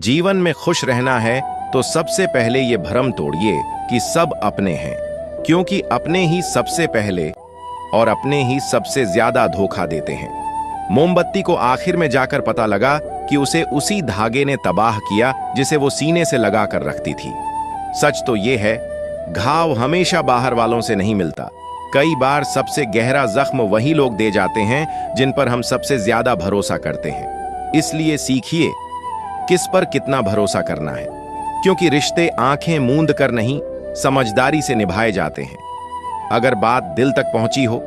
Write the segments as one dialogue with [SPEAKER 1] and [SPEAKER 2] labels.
[SPEAKER 1] जीवन में खुश रहना है तो सबसे पहले ये भ्रम तोड़िए कि सब अपने हैं, क्योंकि अपने ही सबसे पहले और अपने ही सबसे ज्यादा धोखा देते हैं। मोमबत्ती को आखिर में जाकर पता लगा कि उसे उसी धागे ने तबाह किया जिसे वो सीने से लगा कर रखती थी। सच तो ये है, घाव हमेशा बाहर वालों से नहीं मिलता। कई बार सबसे गहरा जख्म वही लोग दे जाते हैं जिन पर हम सबसे ज्यादा भरोसा करते हैं। इसलिए सीखिए किस पर कितना भरोसा करना है, क्योंकि रिश्ते आंखें मूंद कर नहीं, समझदारी से निभाए जाते हैं। अगर बात दिल तक पहुंची हो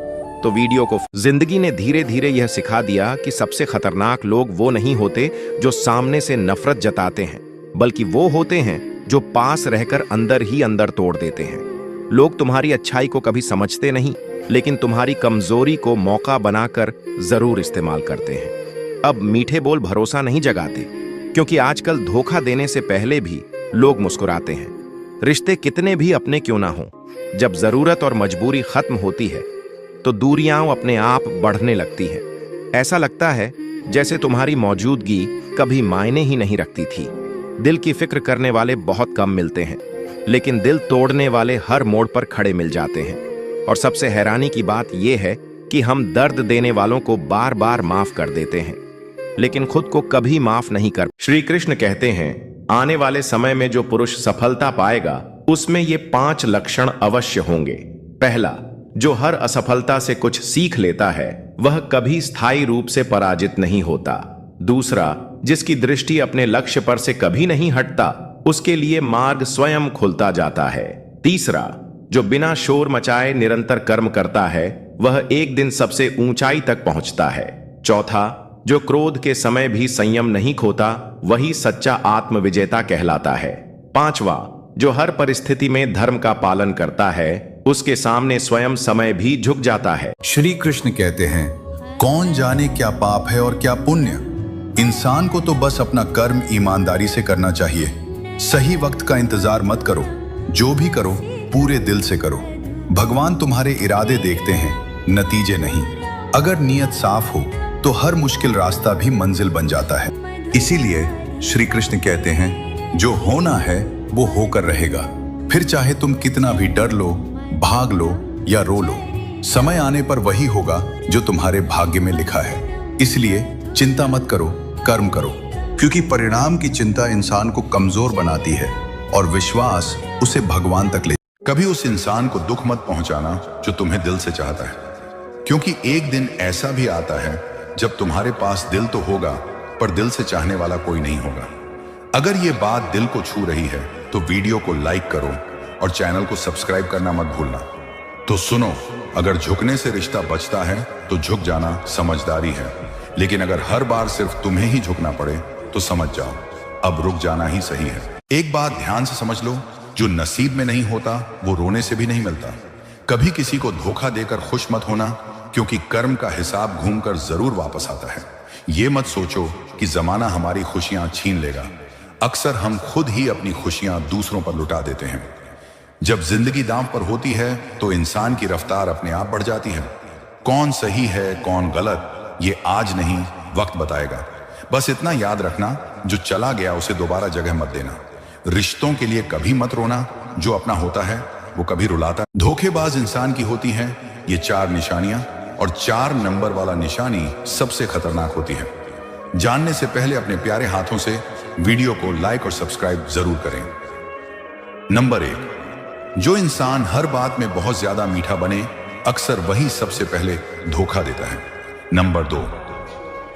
[SPEAKER 1] तो वीडियो को। जिंदगी ने धीरे धीरे यह सिखा दिया कि सबसे खतरनाक लोग वो नहीं होते जो सामने से नफरत जताते हैं, बल्कि वो होते हैं जो पास रहकर अंदर ही अंदर तोड़ देते हैं। लोग तुम्हारी अच्छाई को कभी समझते नहीं, लेकिन तुम्हारी कमजोरी को मौका बनाकर जरूर इस्तेमाल करते हैं। अब मीठे बोल भरोसा नहीं जगाते, क्योंकि आजकल धोखा देने से पहले भी लोग मुस्कुराते हैं। रिश्ते कितने भी अपने क्यों ना हो, जब जरूरत और मजबूरी खत्म होती है तो दूरियां अपने आप बढ़ने लगती हैं। ऐसा लगता है जैसे तुम्हारी मौजूदगी कभी मायने ही नहीं रखती थी। दिल की फिक्र करने वाले बहुत कम मिलते हैं, लेकिन दिल तोड़ने वाले हर मोड़ पर खड़े मिल जाते हैं। और सबसे हैरानी की बात यह है कि हम दर्द देने वालों को बार बार माफ कर देते हैं, लेकिन खुद को कभी माफ नहीं कर। श्री कृष्ण कहते हैं, आने वाले समय में जो पुरुष सफलता पाएगा उसमें ये 5 लक्षण अवश्य होंगे। पहला, जो हर असफलता से कुछ सीख लेता है वह कभी स्थायी रूप से पराजित नहीं होता। दूसरा, जिसकी दृष्टि अपने लक्ष्य पर से कभी नहीं हटता, उसके लिए मार्ग स्वयं खुलता जाता है। तीसरा, जो बिना शोर मचाए निरंतर कर्म करता है वह एक दिन सबसे ऊंचाई तक पहुंचता है। चौथा, जो क्रोध के समय भी संयम नहीं खोता वही सच्चा आत्मविजेता कहलाता है। पांचवा, जो हर परिस्थिति में धर्म का पालन करता है उसके सामने स्वयं समय भी झुक जाता है।
[SPEAKER 2] श्री कृष्ण कहते हैं, कौन जाने क्या पाप है और क्या पुण्य। इंसान को तो बस अपना कर्म ईमानदारी से करना चाहिए। सही वक्त का इंतजार मत करो, जो भी करो पूरे दिल से करो। भगवान तुम्हारे इरादे देखते हैं, नतीजे नहीं। अगर नीयत साफ हो तो हर मुश्किल रास्ता भी मंजिल बन जाता है। इसीलिए श्री कृष्ण कहते हैं, जो होना है वो होकर रहेगा। फिर चाहे तुम कितना भी डर लो, भाग लो या रो लो, समय आने पर वही होगा जो तुम्हारे भाग्य में लिखा है। इसलिए चिंता मत करो, कर्म करो, क्योंकि परिणाम की चिंता इंसान को कमजोर बनाती है और विश्वास उसे भगवान तक ले। कभी उस इंसान को दुख मत पहुंचाना जो तुम्हें दिल से चाहता है, क्योंकि एक दिन ऐसा भी आता है जब तुम्हारे पास दिल तो होगा पर दिल से चाहने वाला कोई नहीं होगा। अगर ये बात दिल को छू रही है तो वीडियो को लाइक करो और चैनल को सब्सक्राइब करना मत भूलना। तो सुनो, अगर झुकने से रिश्ता बचता है तो झुक जाना समझदारी है, लेकिन अगर हर बार सिर्फ तुम्हें ही झुकना पड़े तो समझ जाओ अब रुक जाना ही सही है। एक बात ध्यान से समझ लो, जो नसीब में नहीं होता वो रोने से भी नहीं मिलता। कभी किसी को धोखा देकर खुश मत होना, क्योंकि कर्म का हिसाब घूमकर जरूर वापस आता है। ये मत सोचो कि जमाना हमारी खुशियां छीन लेगा। अक्सर हम खुद ही अपनी खुशियां दूसरों पर लुटा देते हैं। जब जिंदगी दांव पर होती है तो इंसान की रफ्तार अपने आप बढ़ जाती है। कौन सही है कौन गलत ये आज नहीं वक्त बताएगा। बस इतना याद रखना, जो चला गया उसे दोबारा जगह मत देना। रिश्तों के लिए कभी मत रोना, जो अपना होता है वो कभी रुलाता। धोखेबाज इंसान की होती है ये 4 निशानियां, और 4 नंबर वाला निशानी सबसे खतरनाक होती है। जानने से पहले अपने प्यारे हाथों से वीडियो को लाइक और सब्सक्राइब जरूर करें। नंबर 1, जो इंसान हर बात में बहुत ज्यादा मीठा बने अक्सर वही सबसे पहले धोखा देता है। नंबर 2,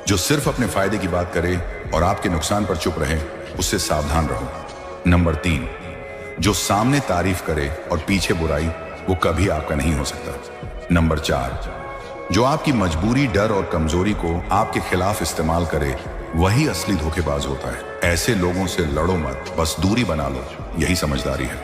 [SPEAKER 2] जो सिर्फ अपने फायदे की बात करे और आपके नुकसान पर चुप रहे, उससे सावधान रहो। नंबर 3, जो सामने तारीफ करे और पीछे बुराई, वो कभी आपका नहीं हो सकता। नंबर 4, जो आपकी मजबूरी, डर और कमजोरी को आपके खिलाफ इस्तेमाल करे, वही असली धोखेबाज होता है। ऐसे लोगों से लड़ो मत, बस दूरी बना लो, यही समझदारी है।